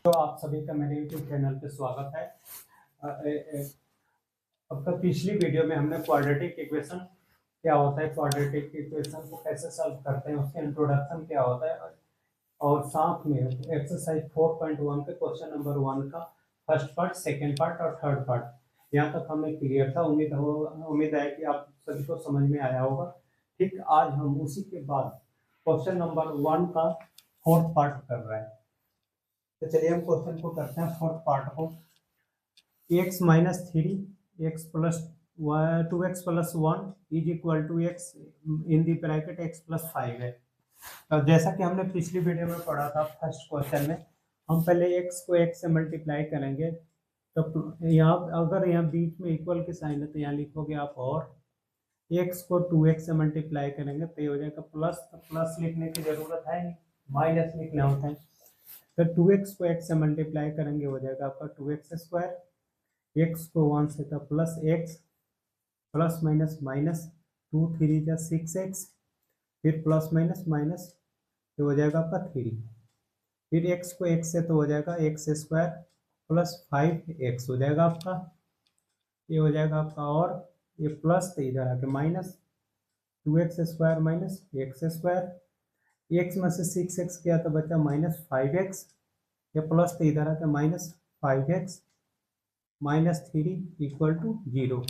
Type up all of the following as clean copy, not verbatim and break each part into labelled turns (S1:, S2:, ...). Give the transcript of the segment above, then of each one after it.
S1: तो आप सभी का मेरे यूट्यूब चैनल पे स्वागत है। अब तक पिछली वीडियो में हमने क्वाड्रेटिक इक्वेशन क्या होता है, क्वाड्रेटिक इक्वेशन को कैसे सॉल्व करते हैं, उसके इंट्रोडक्शन क्या होता है और साथ में एक्सरसाइज 4.1 के क्वेश्चन नंबर 1 का फर्स्ट पार्ट, सेकेंड पार्ट और थर्ड पार्ट यहाँ तक हमें क्लियर था। उम्मीद है कि आप सभी को समझ में आया होगा। ठीक, आज हम उसी के बाद क्वेश्चन नंबर 1 का फोर्थ पार्ट कर रहे हैं। तो चलिए हम क्वेश्चन को करते हैं फोर्थ पार्ट को। x minus 3 x plus 2x plus 1 is equal to x in the bracket x plus 5 है। अब जैसा कि हमने पिछली वीडियो में पढ़ा था, फर्स्ट क्वेश्चन में हम पहले x को x से मल्टीप्लाई करेंगे। तो यहाँ अगर यहाँ बीच में इक्वल की साइन है तो यहाँ लिखोगे आप, और x को 2x से मल्टीप्लाई करेंगे तो ये हो जाएगा प्लस। तो प्लस लिखने की जरूरत है नहीं, माइनस लिखना होता है। तो 2x को x से मल्टीप्लाई करेंगे हो जाएगा आपका 2x स्क्वायर, x को 1 से तो plus x, plus minus minus 2 3 जा 6x, फिर प्लस माइनस माइनस ये हो जाएगा आपका 3, फिर x को x से तो हो जाएगा x स्क्वायर प्लस 5x हो जाएगा आपका, ये हो जाएगा आपका, और ये प्लस तो इधर आके minus 2x square minus x square, x में से 6x गया तो बचा माइनस 5x, ये प्लस तो इधर आके minus 5x minus 3 equal to 0।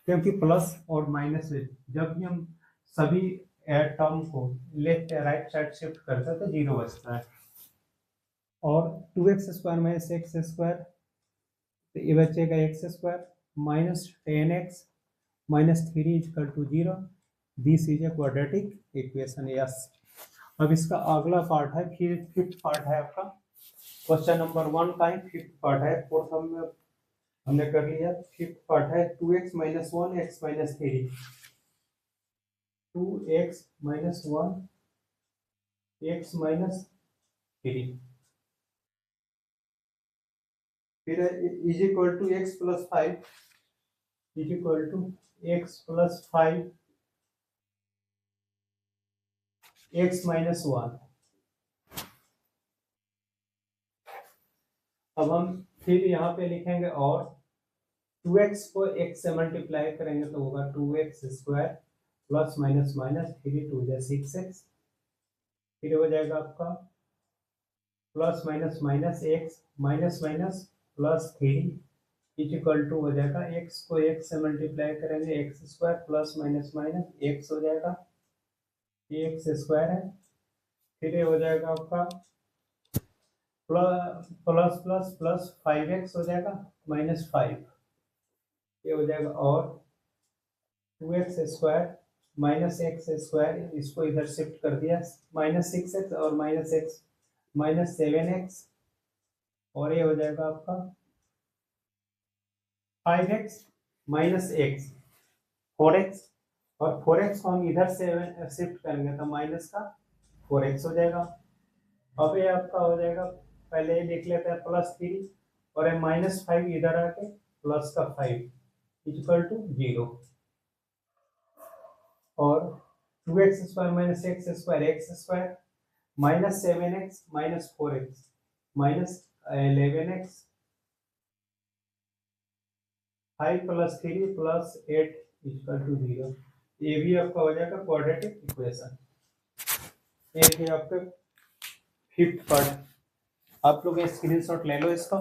S1: क्योंकि प्लस और माइनस जब भी हम सभी टर्म को लेफ्ट या राइट साइड शिफ्ट करते हैं तो 0 बचता है। और 2x square minus x square तो ये बचेगा x square minus 10x minus 3 equal to 0। This is a quadratic equation. Yes, अब इसका अगला पार्ट है, फिर फिफ्थ पार्ट है आपका। क्वेश्चन नंबर 1 का ही फिफ्थ पार्ट है। फोर्थ हमने कर लिया। फिफ्थ पार्ट है 2x minus 1 x minus 3, 2x minus 1 x minus 3, फिर is equal to x plus 5, is equal to x plus 5 x minus 1। अब हम फिर यहाँ पे लिखेंगे, और 2x को x से मल्टीप्लाई करेंगे तो होगा 2x square plus minus minus 3 2 जा 6x, फिर हो जाएगा आपका plus minus minus x minus minus plus 3 equal to हो जाएगा x को x से मल्टीप्लाई करेंगे x square plus minus minus x हो जाएगा, x स्क्वायर है, फिर ये हो जाएगा आपका plus plus plus plus 5x हो जाएगा माइनस 5, ये हो जाएगा, और 2x square minus x square, इसको इधर शिफ्ट कर दिया, माइनस 6x और माइनस x माइनस 7x, और ये हो जाएगा आपका 5x माइनस x 4x, और 4x को हम इधर से शिफ्ट करेंगे तो माइनस का 4x हो जाएगा। अब ये आपका हो जाएगा, पहले ये लिख लेते हैं प्लस 3 और ये माइनस 5 इधर आके प्लस का 5 इक्वल टू 0, और 2x square minus x square minus 7x minus 4x minus 11x 5 plus 3 plus 8 equal to 0। ये भी आपका हो जाएगा क्वाड्रेटिक इक्वेशन। ये है आपका फिफ्थ पार्ट। आप लोग स्क्रीनशॉट ले लो इसका।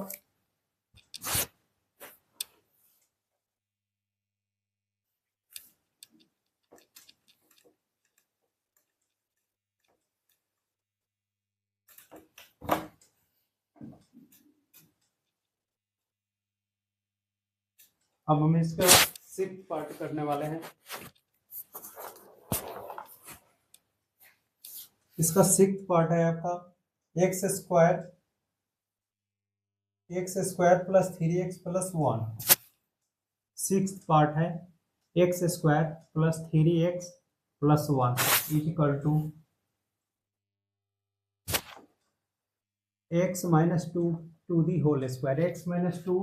S1: अब हम इसका सिक्स्थ पार्ट करने वाले हैं। इसका सिक्स्थ पार्ट है आपका x square plus 3x plus 1। Sixth part है x square plus 3x plus 1 equal to x minus 2 to the whole square, x minus 2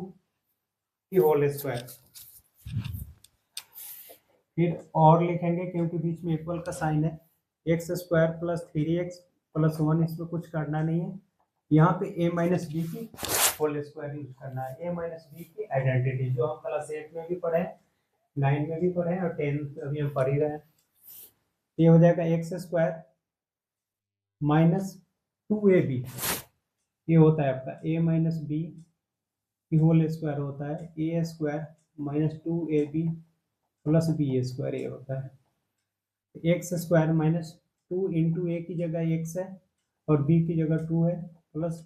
S1: की होल स्क्वायर। फिर और लिखेंगे क्योंकि बीच में इक्वल का साइन है, x square plus 3x plus 1, इसमें कुछ करना नहीं है, यहाँ पे a माइनस बी की होल स्क्वायर यूज करना है, a माइनस बी की आइडेंटिटी जो हम क्लास 8 में भी पढ़े हैं, 9 में भी पढ़े हैं और 10 अभी हम पढ़ ही रहे हैं। ये हो जाएगा एक्स स्क्वायर माइनस 2ab, ये होता है आपका a माइनस बी की होल स्क्वायर होता है a square minus 2ab plus b square, ये होता है x square minus 2 into a की जगह एक्स है और बी की जगह 2 है, प्लस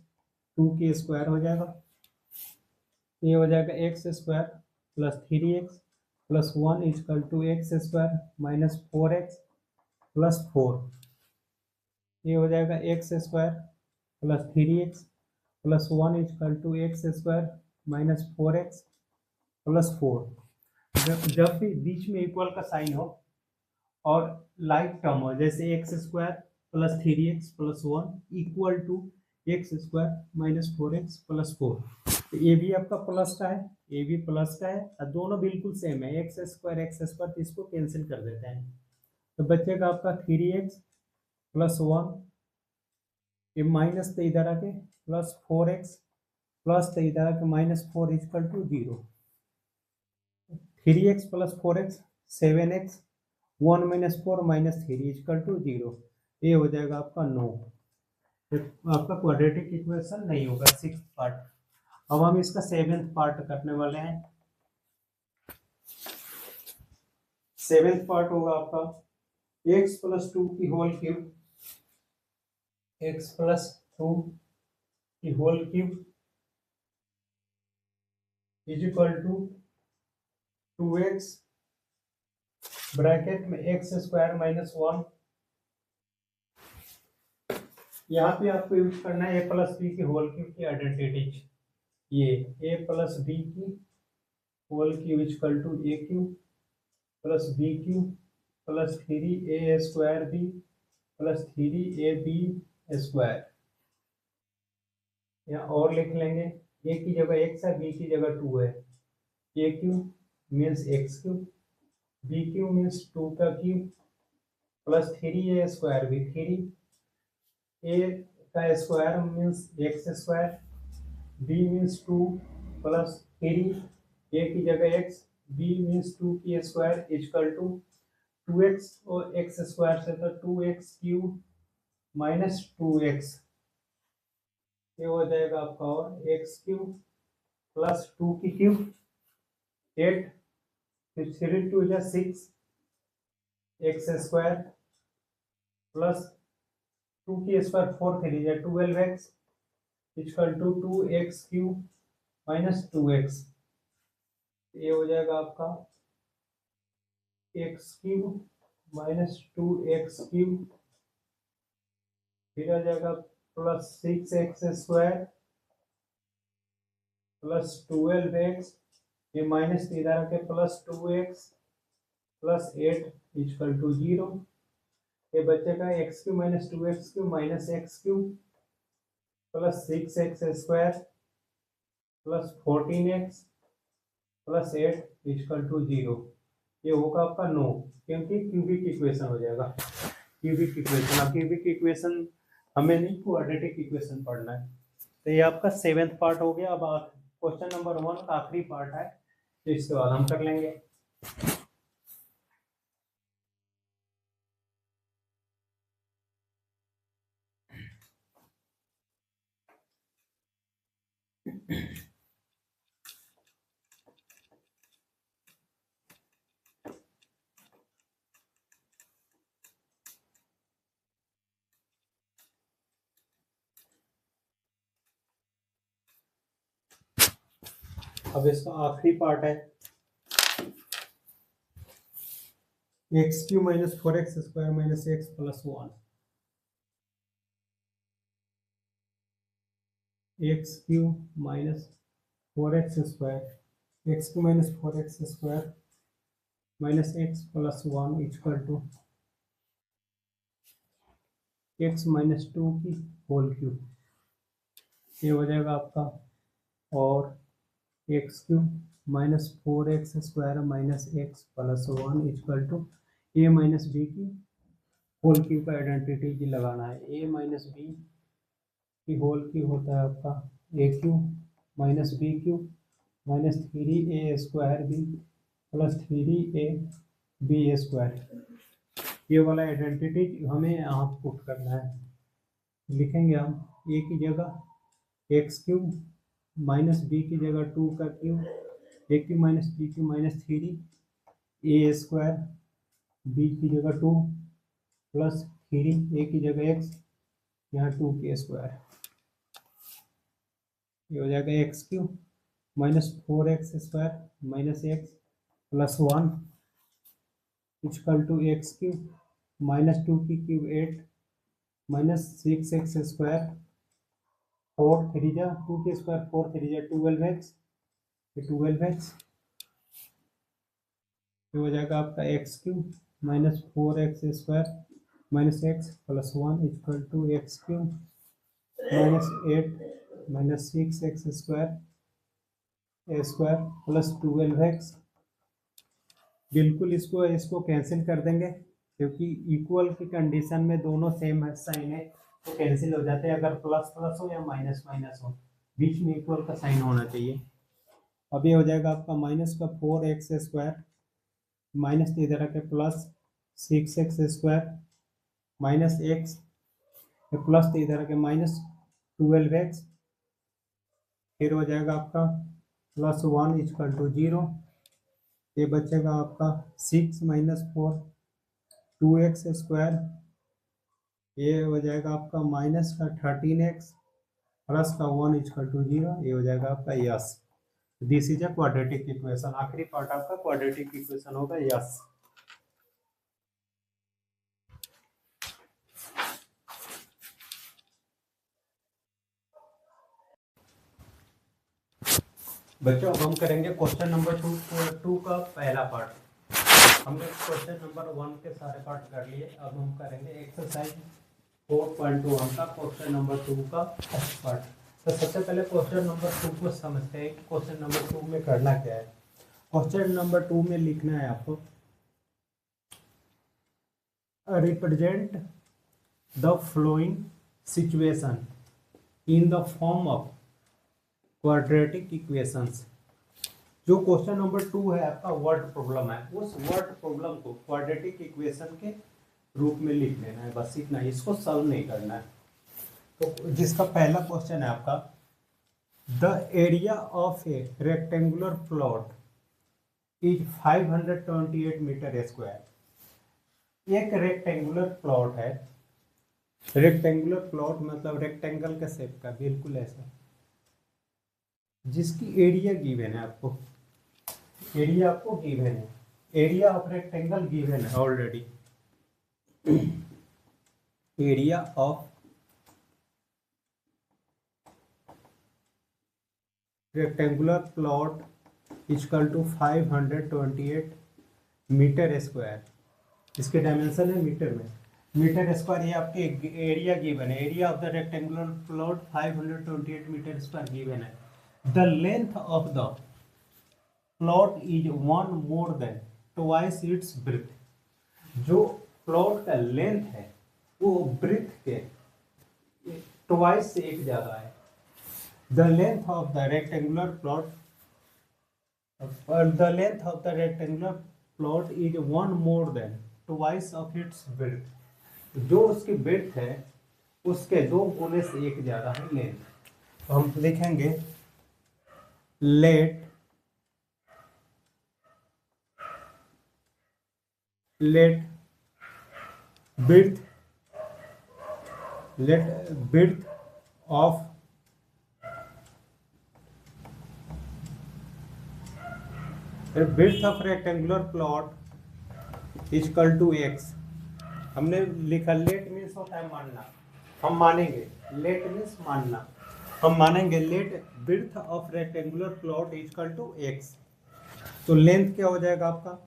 S1: 2 की स्क्वायर हो जाएगा, ये हो जाएगा x square plus 3x plus 1 is equal to x square minus 4x plus 4, ये हो जाएगा x square plus 3x plus 1 is equal to x square minus 4x plus 4। जब भी बीच में इक्वल का साइन हो और लाइक टर्म हो, जैसे x square plus 3x plus 1 equal to x square minus 4x plus 4, तो ये भी आपका प्लस का है, ये भी प्लस का है और दोनों बिल्कुल सेम है, एक्स स्क्वायर, तो इसको कैंसिल कर देते हैं, तो बचेगा आपका 3x प्लस 1, ये माइनस तो इधर आके प्लस 4x प्लस तो इधर आके minus 4 is equal to 0, 3x plus 4x 7x 1 minus 4 minus 3 is equal to 0, ये हो जाएगा आपका 9। आपका क्वाड्रेटिक इक्वेशन नहीं होगा 6th पार्ट। अब हम इसका 7th पार्ट करने वाले हैं। 7th पार्ट होगा आपका x प्लस 2 की होल क्यूब, x प्लस 2 की whole cube is equal to 2x bracket में एक्स स्क्वायर माइनस 1, यहाँ पे आपको यूज करना है a प्लस बी की होल क्यूब की आइडेंटिटीज, ये a प्लस बी की whole cube is equal to a cube plus b cube plus 3a square b plus 3ab square, यहाँ और लिख लेंगे, a की जगह x है, b की जगह 2 है, a cube means x cube, b cube means 2 का क्यूब प्लस 3a स्क्वायर भी 3, a का square means x square, b means 2 plus 3, a की जगह x, b मीन्स 2 की स्क्वायर इजकल टू 2x और x स्क्वायर से तो 2x क्यूब माइनस 2x, ये हो जाएगा आपका और x क्यूब प्लस 2 की क्यूब 8, फिर 3 2 या 6 एक्स स्क्वायर प्लस 2 की स्क्वायर 4 3 या 12x is equal to 2x cube minus 2x, ये हो जाएगा आपका x cube minus 2x cube, फिर आ जाएगा plus 6x square plus 12x, ये माइनस इधर आके plus 2x plus 8 is equal to 0, ये बचेगा x cube minus 2x cube minus x cube plus 6x square plus 14x plus 8 is equal to 0, ये होगा आपका 9, क्योंकि क्यूबिक इक्वेशन हो जाएगा, क्यूबिक इक्वेशन। अब क्यूबिक इक्वेशन हमें नहीं, क्वाड्रेटिक इक्वेशन पढ़ना है, तो ये आपका 7th पार्ट हो गया। अब क्वेश्चन नंबर 1 का आखिरी पार्ट है, तो इसके बाद हम कर लेंगे। अब इसका आखिरी पार्ट है x cube minus 4x square minus x plus 1, x cube minus 4x square, x cube minus 4x square minus x plus 1 is equal to x minus 2 की होल क्यूब, ये हो जाएगा आपका और x cube minus 4x square minus x plus 1 is equal to a minus b की whole cube का identity लगाना है, ए माइनस बी की होल क्यूब होता है आपका ए cube minus b cube minus 3a² b plus 3ab²। ये वाला आइडेंटिटी हमें यहाँ पुट करना है। लिखेंगे हम ए की जगह एक्स क्यूब माइनस बी की जगह 2 का cube a cube minus b cube minus 3a², b की जगह 2 प्लस 3 ए की जगह एक्स, यहाँ 2k²। ये हो जाएगा x cube minus 4x² minus x plus 1 equal to x cube minus 2 की क्यूब 8 माइनस 6x², 4 3 जा 2k², 4 3 जा 12x, 12x। ये हो जाएगा आपका x cube minus 4x² minus x plus 1 equal to x cube minus 8 minus 6x² plus 12x। बिल्कुल इसको cancel कर देंगे क्योंकि इक्वल की कंडीशन में दोनों सेम साइन है तो कैंसिल हो जाते हैं। अगर प्लस प्लस हो या माइनस माइनस हो, बीच में इक्वल का साइन होना चाहिए। अब ये हो जाएगा आपका माइनस का 4x² माइनस इधर आके plus 6x² minus x plus इधर आके माइनस 12x। फिर हो जाएगा आपका प्लस 1 इक्वल टू 0। ये बचेगा आपका 6 माइनस 4 2x²। ये हो जाएगा आपका माइनस का 13x प्लस का 1 इक्वल टू 0। ये हो जाएगा आपका yes. This is a quadratic equation. आखिरी पार्ट आपका क्वाड्रेटिक इक्वेशन होगा यस। बच्चों अब हम करेंगे क्वेश्चन नंबर 2 का पहला पार्ट। हमने क्वेश्चन नंबर 1 के सारे पार्ट कर लिए। अब हम करेंगे एक्सरसाइज 4.1 का क्वेश्चन नंबर 2 का फर्स्ट पार्ट। तो सबसे पहले क्वेश्चन नंबर 2 को समझते हैं कि क्वेश्चन नंबर 2 में करना क्या है। क्वेश्चन नंबर 2 में लिखना है आपको represent the flowing situation in the form of quadratic equations. जो क्वेश्चन नंबर 2 है आपका वर्ड प्रॉब्लम है, उस वर्ड प्रॉब्लम को क्वाड्रेटिक इक्वेशन के रूप में लिख लेना है, बस इतना ही। इसको सॉल्व नहीं करना है। तो जिसका पहला क्वेश्चन है आपका the area of a rectangular plot is 528 metre square. एक रेक्टेंगुलर प्लॉट है, रेक्टेंगुलर प्लॉट मतलब रेक्टेंगल का शेप का, बिल्कुल ऐसा, जिसकी एरिया गिवन है आपको, एरिया आपको गिवन है, एरिया ऑफ रेक्टेंगल गिवन है already. Area of rectangular plot equal to 528 metre square. इसके डायमेंशन है मीटर में, मीटर स्क्वायर। ये आपके एरिया गिवन है, area of the rectangular plot 528 metre square given है। The length of the plot is 1 more than twice its breadth. जो plot का length है वो ब्रेथ के ट्वाइस से एक ज्यादा है। The length of the rectangular plot, the length of the rectangular plot is 1 more than twice of its breadth. जो उसकी ब्रेथ है उसके 2 गुने से एक ज्यादा है लेंथ। तो हम लिखेंगे let width of rectangular plot is equal to x। हमने लिखा लेट मीन्स होता है मानना, हम मानेंगे, लेट मीन्स मानना, हम मानेंगे let width of rectangular plot is equal to x. तो लेंथ क्या हो जाएगा आपका,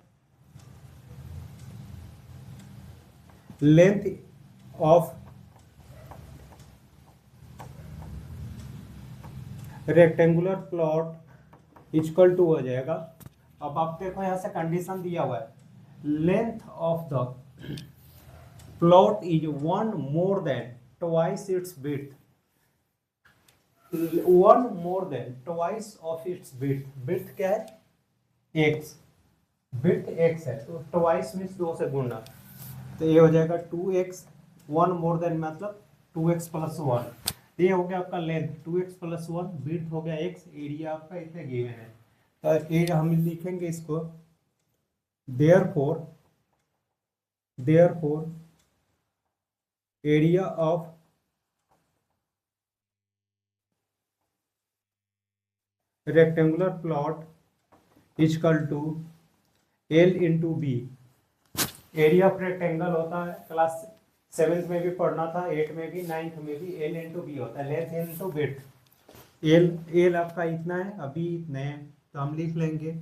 S1: length of rectangular plot is equal to हो जाएगा। अब आप देखो यहां से कंडीशन दिया हुआ है, length of the plot is 1 more than twice its width। One more than twice of its bit, bit क्या है एक्स, बिट एक्स है तो ट्वाइस मीन्स दो से गुना, तो ये हो जाएगा 2x, वन मोर देन मतलब 2x प्लस वन, ये हो गया आपका length 2x plus one, width हो गया x, एरिया आपका इतना गिवन है, तो ये हम लिखेंगे इसको therefore, therefore area of rectangular plot is equal to L into b, area of rectangle होता है क्लास 7th में भी पढ़ना था, 8 में भी, 9th में भी, L इंटू बी होता है, लेंथ इंटू विड्थ, एल आपका इतना है, अभी इतने हैं, तो हम लिख लेंगे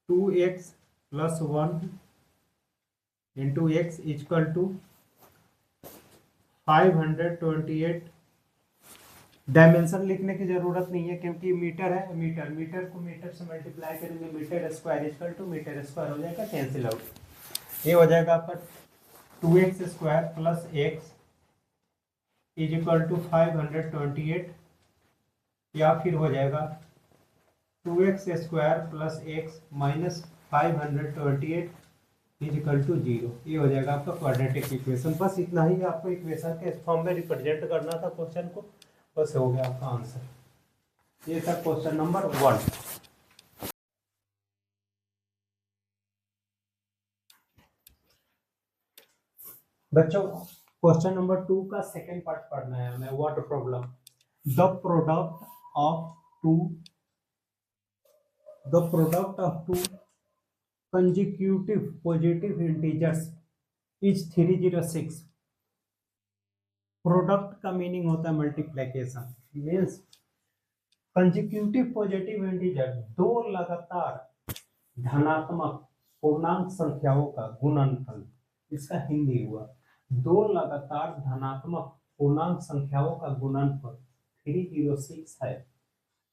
S1: 2x plus one into x is equal to 528, dimension लिखने की जरूरत नहीं है क्योंकि मीटर है, मीटर, मीटर को मीटर से मल्टीप्लाई करेंगे, metre square is equal to metre square हो जाएगा, कैंसिल आउट, ये हो जाएगा आपका 2x square plus x is equal to 528, या फिर हो जाएगा 2x square plus x minus 528 is equal to 0, ये हो जाएगा आपका क्वाड्रेटिक इक्वेशन। बस इतना ही आपको इक्वेशन के फॉर्म में रिप्रेजेंट करना था क्वेश्चन को, बस हो गया आपका आंसर। ये था क्वेश्चन नंबर 1। बच्चों क्वेश्चन नंबर 2 का सेकेंड पार्ट पढ़ना है हमें, what problem, the product of two, the product of two consecutive positive integers is 306। Product का मीनिंग होता है multiplication, means consecutive positive integer, दो लगातार धनात्मक पूर्णांक संख्याओं का गुणनफल, इसका हिंदी हुआ दो लगातार धनात्मक पूर्णांक संख्याओं का गुणनफल 306 है।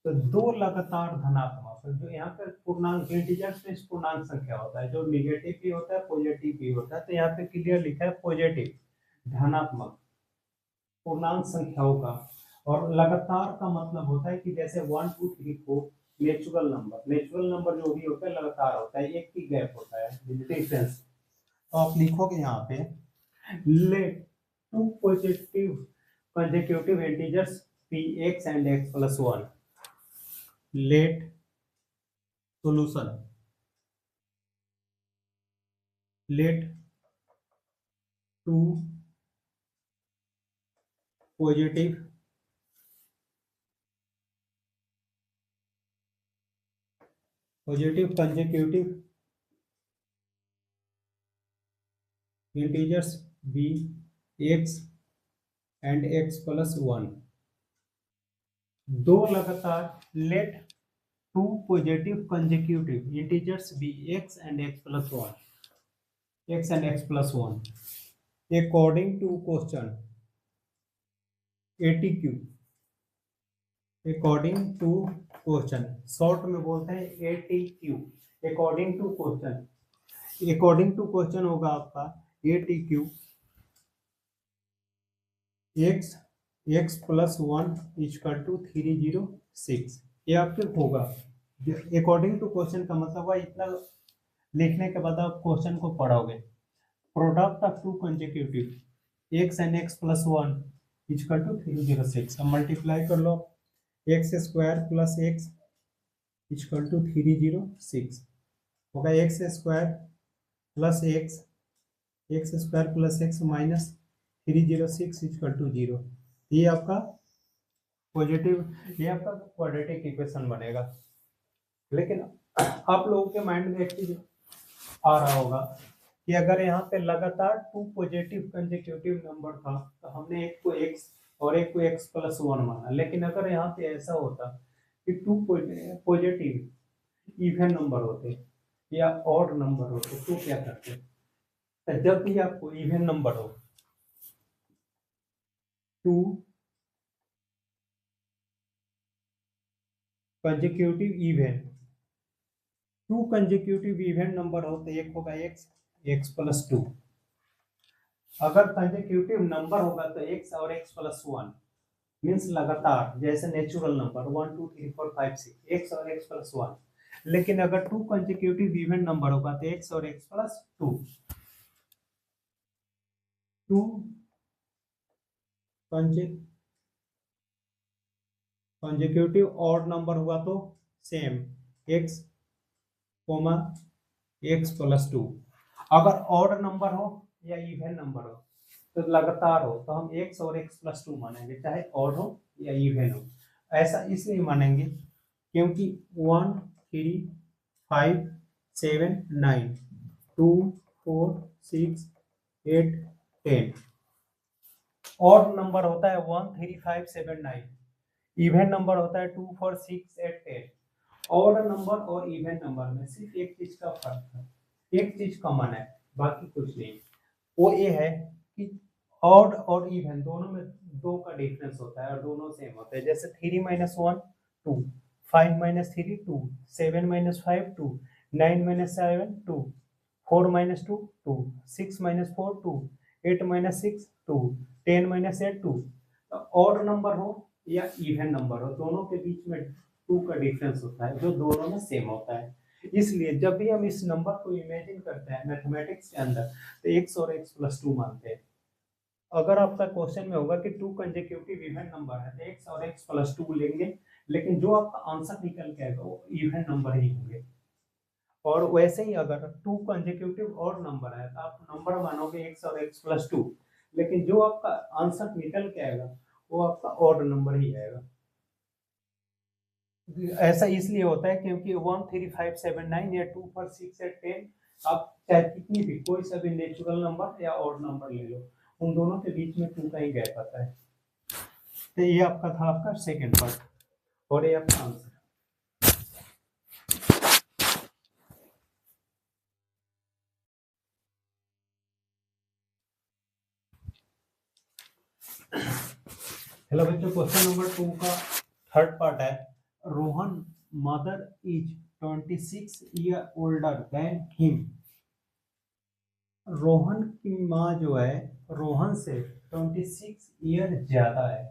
S1: तो दो लगातार धनात्मक, जो यहाँ पे पूर्णांक इंटीजर्स में पूर्णांक संख्या होता है, जो निगेटिव भी होता है पॉजिटिव भी होता है, तो यहाँ पे क्लियर लिखा है पॉजिटिव धनात्मक पूर्णांक संख्याओं का, और लगातार का मतलब होता है कि जैसे 1 2 3 4 नेचुरल नंबर, नेचुरल नंबर जो भी होता है लगातार होता है, एक की गैप होता है डिफरेंस, तो आप लिखोगे यहाँ पे let two positive consecutive integers px and x plus 1, let solution, let two positive consecutive integers be x and x plus 1, दो लगातार let two positive consecutive integers be x and x plus 1, x and x plus 1 according to question ATQ, according to question, short में बोलते हैं ATQ, according to question, according to question होगा आपका ATQ x plus 1 equal to 306, ये आपके होगा according to question का मतलब हुआ इतना लिखने के बाद आप क्वेश्चन को पढ़ोगे, product of two consecutive x and x plus 1 equal to 306, अब मल्टीप्लाई कर लो, x square plus x equal to 306 होगा, x square plus x, x square plus x minus 306 equal to 0, ये आपका पॉजिटिव, ये आपका क्वाड्रेटिक इक्वेशन बनेगा। लेकिन आप लोगों के माइंड में एक चीज आ रहा होगा कि अगर यहाँ पे लगातार टू पॉजिटिव कंसेक्यूटिव नंबर था तो हमने एक को x और एक को x प्लस 1 माना, लेकिन अगर यहाँ पे ऐसा होता कि टू पॉजिटिव इवन नंबर होते या ऑड नंबर होते तो क्या करते, तो जब भी आपको इवन नंबर हो, to consecutive even, to consecutive even number हो तो एक होगा x प्लस 2, अगर कंसेक्यूटिव नंबर होगा तो x और x प्लस 1, मीन्स लगातार, जैसे नेचुरल नंबर 1 2 3 4 5 6 एक्स और एक्स प्लस वन। लेकिन अगर टू कंसेक्यूटिव इवन नंबर होगा तो एक्स और x plus two. Two consecutive odd number हुआ तो same x comma x plus two. अगर ऑड नंबर हो या इवन नंबर हो तो लगातार हो तो हम एक्स और एक्स प्लस टू मानेंगे, चाहे ऑड हो या इवन हो। ऐसा इसलिए मानेंगे क्योंकि 1 3 5 7 9 2 4 6 8 10 ऑड नंबर होता है 1 3 5 7 9, इवन नंबर होता है 2 4 6 8 10। ऑड नंबर और इवन नंबर में सिर्फ एक चीज का फर्क है, एक चीज कॉमन है, बाकी कुछ नहीं। वो ये है कि ऑड और इवन दोनों में दो का डिफरेंस होता है और दोनों सेम होते हैं। जैसे 3 - 1 2, 5 - 3 2, 7 - 5 2, 9 - 7 2, 4 - 2 2, 6 - 4 2, 8 - 6 2, 10 - 8 2। ऑड नंबर हो या इवन नंबर हो, दोनों के बीच में टू का डिफरेंस होता है जो दोनों में सेम होता है। इसलिए जब भी हम इस नंबर को इमेजिन करते हैं मैथमेटिक्स के अंदर तो एक्स और एक्स प्लस टू मानते हैं। अगर आपका क्वेश्चन में होगा कि टू कंसेक्यूटिव इवन नंबर है तो एक्स और एक्स प्लस टू लेंगे, लेकिन जो आपका आंसर निकल के आएगा वो इवन नंबर ही होंगे। और वैसे ही अगर टू कंसेक्यूटिव और नंबर है तो आप नंबर मानोगे एक्स और एक्स प्लस टू, लेकिन जो आपका आंसर निकल के आएगा वो आपका ऑड नंबर ही आएगा। ऐसा इसलिए होता है क्योंकि 1 3 5 7 9 या 2 4 6 8 10 आप चाहे कितनी भी कोई सा भी नेचुरल नंबर या ऑड नंबर ले लो, उन दोनों के बीच में टू का ही गैप आता है। तो ये आपका था आपका सेकेंड पार्ट और ये आपका आंसर। हेलो बच्चों, क्वेश्चन नंबर 2 का थर्ड पार्ट है। Rohan mother is 26 year older than him. Rohan की माँ जो है रोहन से 26 ईयर ज्यादा है।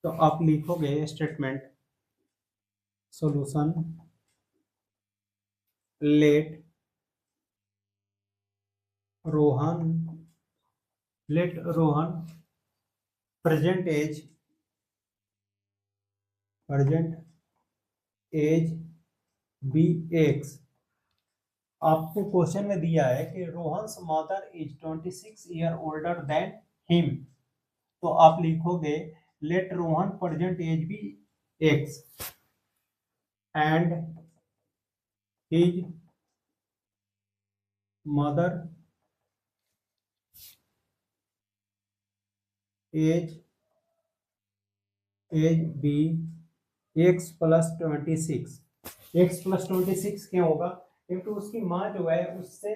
S1: तो आप लिखोगे statement solution let Rohan present age be x. आपको क्वेश्चन में दिया है कि Rohan's mother is 26 year older than him. तो आप लिखोगे let Rohan present age be x and his mother age be x plus 26। X plus 26 क्यों होगा? क्योंकि उसकी माँ जो है उससे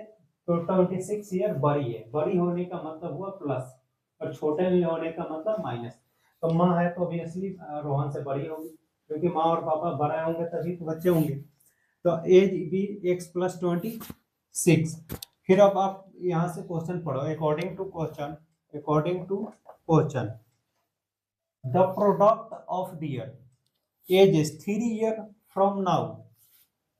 S1: तो 26 ईयर बड़ी है। बड़ी होने का मतलब हुआ प्लस और छोटे होने का मतलब माइनस। तो माँ है तो ऑब्वियसली रोहन से बड़ी होगी, क्योंकि माँ और पापा बड़े होंगे तभी तो बच्चे होंगे। तो एज बी एक्स प्लस 26। फिर अब आप यहाँ से क्वेश्चन पढ़ो। According to question the product of the year age is 3 year from now.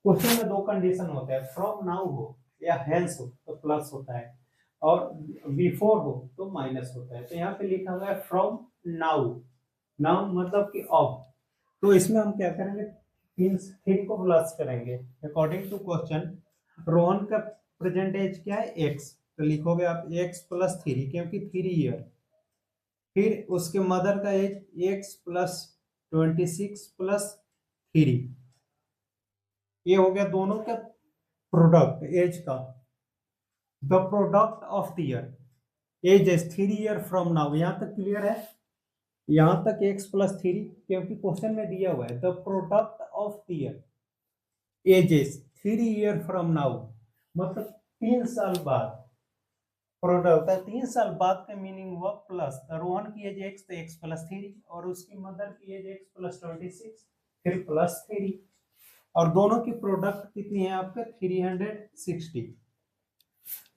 S1: Question में दो कंडीशन होते हैं, फ्रॉम नाउ हो या हेंस हो तो प्लस होता है और बिफोर हो तो माइनस होता है। तो यहाँ पे लिखा हुआ है फ्रॉम नाउ। नाउ मतलब कि अब। तो इसमें हम क्या करेंगे, तीन को प्लस करेंगे। अकॉर्डिंग टू क्वेश्चन रोहन का प्रेजेंट एज क्या है एक्स, तो लिखोगे आप एक्स प्लस 3 क्योंकि 3 ईयर। फिर उसके मदर का एज एक्स प्लस 26 प्लस 3। ये हो गया दोनों का प्रोडक्ट एज का। The product of the year age is 3 year from now. यहां तक क्लियर है? यहां तक एक्स प्लस 3 क्योंकि क्वेश्चन में दिया हुआ है the product of the year age is 3 year from now, मतलब 3 साल बाद प्रोडक्ट होता है। 3 साल बाद का मीनिंग हुआ प्लस। रोहन की एज एक्स तो एक्स प्लस 3 और उसकी मदर की एज एक्स प्लस 26 फिर प्लस 3 और दोनों की प्रोडक्ट कितनी है आपका 360।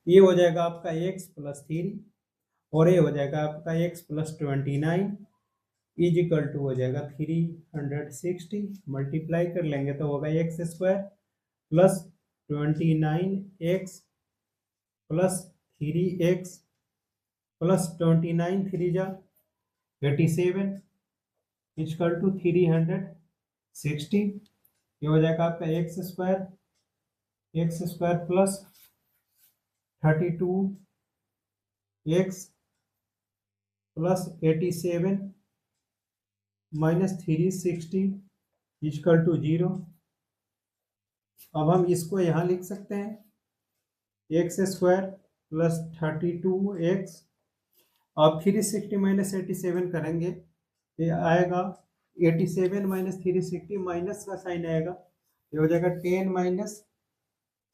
S1: ये हो जाएगा आपका एक्स प्लस 3 और ये हो जाएगा आपका x plus 29 is equal to हो जाएगा 360, मल्टीप्लाई कर लेंगे तो होगा x square plus 29x plus 3x plus 29 3 जा 87 इक्वल टू 360। ये हो जाएगा आपका x square plus 32x plus 87 minus 360 equal to 0। अब हम इसको यहाँ लिख सकते हैं एक्स स्क्वायर प्लस 32x, अब 360 माइनस 87 करेंगे, ये आएगा 87 माइनस 360, माइनस का साइन आएगा, ये हो जाएगा 10 माइनस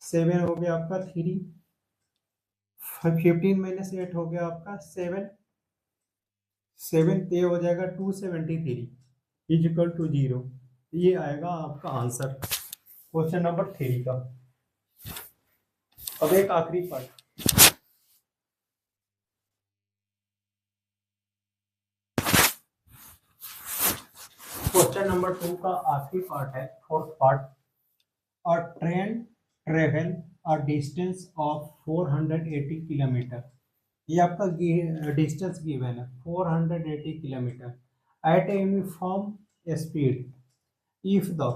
S1: 7 हो गया आपका 3, 15 माइनस 8 हो गया आपका 7, 7 पे हो जाएगा 273 इज इक्वल टू 0। ये आएगा आपका आंसर क्वेश्चन नंबर 3 का। अब एक आखिरी पार्ट, क्वेश्चन नंबर 2 का आखिरी पार्ट है, fourth part. A train travel a distance of 480 kilometre, ये आपका डिस्टेंस गिवन है 480 kilometre at a uniform speed if the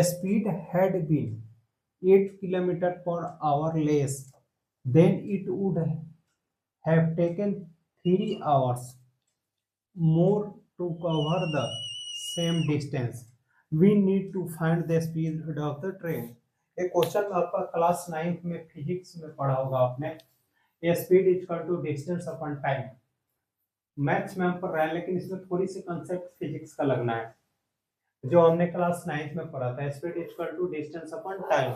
S1: speed had been 8 km per hour less, then it would have taken 3 hours more to cover the same distance. We need to find the speed of the train. एक question आपका class 9th में physics में पढ़ा होगा आपने, speed equal to distance upon time. Maths में हम पढ़ रहे हैं लेकिन इसमें थोड़ी सी कंसेप्ट फिजिक्स का लगना है, जो हमने क्लास 9th में पढ़ा था। Speed equal to distance upon time.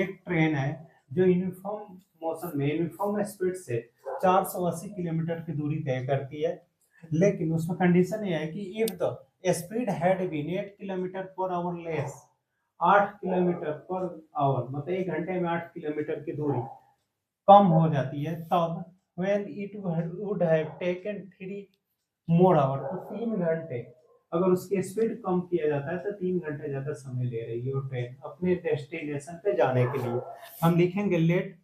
S1: एक ट्रेन है जो यूनिफॉर्म मोशन में यूनिफॉर्म स्पीड से 480 किलोमीटर की दूरी तय करती है, लेकिन उसमें कंडीशन ये है कि if the speed had been 8 kilometre per hour less, 8 kilometre per hour मतलब 1 घंटे में 8 किलोमीटर की दूरी कम हो जाती है, तब when it would have taken 3 more hour, तो 3 घंटे, अगर उसकी स्पीड कम किया जाता है तो 3 घंटे ज्यादा समय ले रही है वो ट्रेन अपने डेस्टिनेशन पे जाने के लिए। हम लिखेंगे let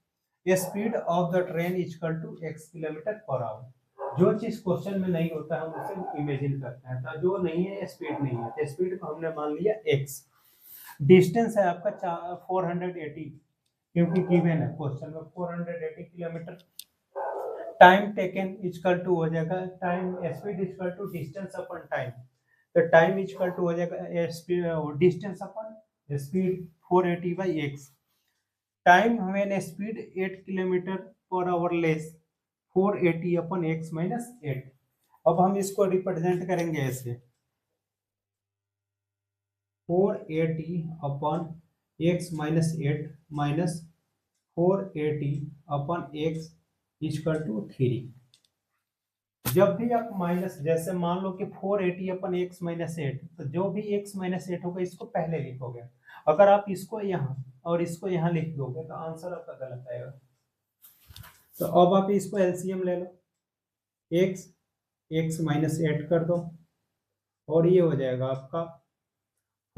S1: speed of the train equal to x kilometre per hour. जो चीज क्वेश्चन में नहीं होता हम उसे इमेजिन करते हैं, तो जो नहीं है स्पीड नहीं है, तो स्पीड को हमने मान लिया x। डिस्टेंस है आपका 480, क्योंकि गिवन है क्वेश्चन में 480 kilometre. Time taken equal to हो जाएगा time speed equal to distance upon time, तो टाइम इक्वल टू हो जाएगा speed distance upon speed 480 by x. Time when speed 8 kilometre per hour less 480 upon x minus 8। अब हम इसको represent करेंगे ऐसे 480 upon x minus 8 minus 480 upon x equal to 3। जब भी आप माइनस, जैसे मान लो कि 480 अपन एक्स माइनस 8, तो जो भी एक्स माइनस 8 होगा इसको पहले लिखोगे। अगर आप इसको यहाँ और इसको यहाँ लिख दोगे तो आंसर आपका गलत आएगा। तो अब आप इसको एलसीएम ले लो, एक्स माइनस 8 कर दो और ये हो जाएगा आपका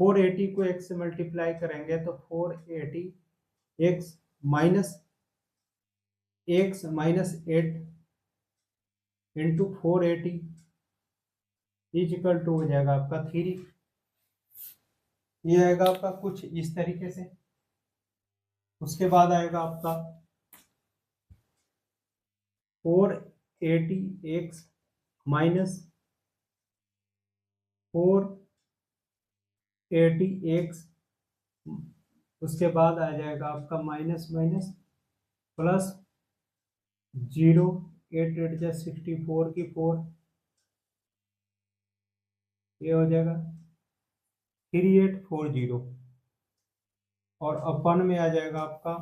S1: 480 को एक्स से मल्टीप्लाई करेंगे तो 480 x minus 8 into 480 is equal to हो जाएगा आपका 3। ये आएगा आपका कुछ इस तरीके से। उसके बाद आएगा आपका 480 एक्स माइनस 480 एक्स, उसके बाद आ जाएगा आपका माइनस माइनस प्लस 0, 8 8 जा 64 की 4, ये हो जाएगा 3840 और अपन में आ जाएगा आपका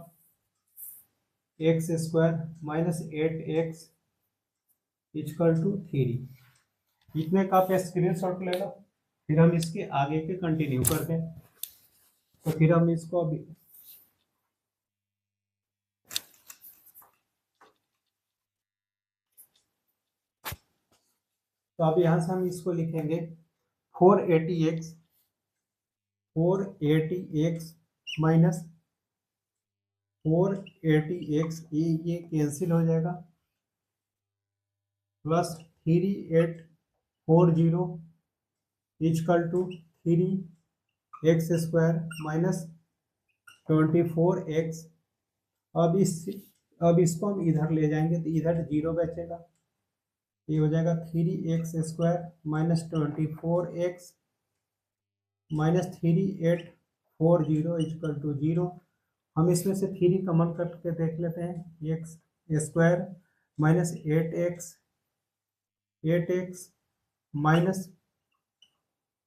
S1: x square minus 8x equal to 3। इतने का आप स्क्रीनशॉट ले लो, फिर हम इसके आगे के कंटिन्यू करते हैं। तो फिर हम इसको अभी तो अब यहाँ से हम इसको लिखेंगे 480x, 480x माइनस 480x, ये कैंसिल हो जाएगा, plus 3840 is equal to 3x² minus 24x। अब इसको हम इधर ले जाएंगे तो इधर 0 बचेगा, ये हो जाएगा 3x² minus 24x minus 3840 is equal to 0। हम इसमें से 3 कॉमन करके देख लेते हैं, x² minus 8x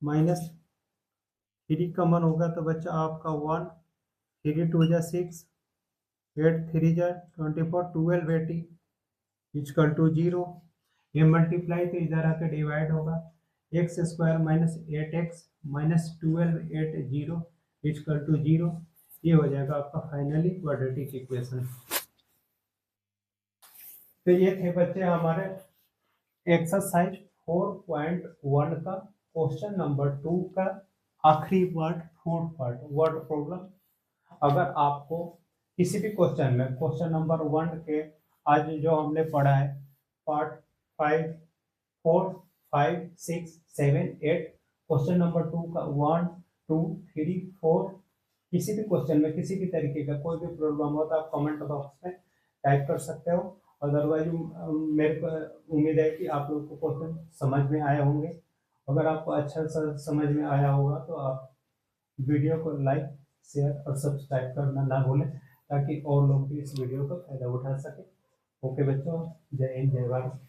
S1: minus 3 common होगा तो बच्चा आपका 1, 3 2 जा 6, 8 3 जा 24, 1280 इजकल टू 0। ये मल्टीप्लाई तो इधर आके डिवाइड होगा, x² minus 8x minus 1280 is equal to 0। ये हो जाएगा आपका फाइनली क्वाड्रेटिक इक्वेशन। तो ये थे बच्चे हमारे एक्सरसाइज 4.1 का क्वेश्चन नंबर 2 का आखिरी part, fourth part, word problem. अगर आपको किसी भी क्वेश्चन में, क्वेश्चन नंबर 1 के आज जो हमने पढ़ा है पार्ट 5, 4, 5, 6, 7, 8, क्वेश्चन नंबर 2 का 1, 2, 3, 4, किसी भी क्वेश्चन में किसी भी तरीके का कोई भी प्रॉब्लम हो तो आप कमेंट बॉक्स में टाइप कर सकते हो। अदरवाइज मेरे को उम्मीद है कि आप लोगों को क्वेश्चन समझ में आए होंगे। अगर आपको अच्छा सा समझ में आया होगा तो आप वीडियो को लाइक, शेयर और सब्सक्राइब करना ना भूलें, ताकि और लोग भी इस वीडियो का फायदा उठा सकें। ओके बच्चों, जय हिंद, जय भारत।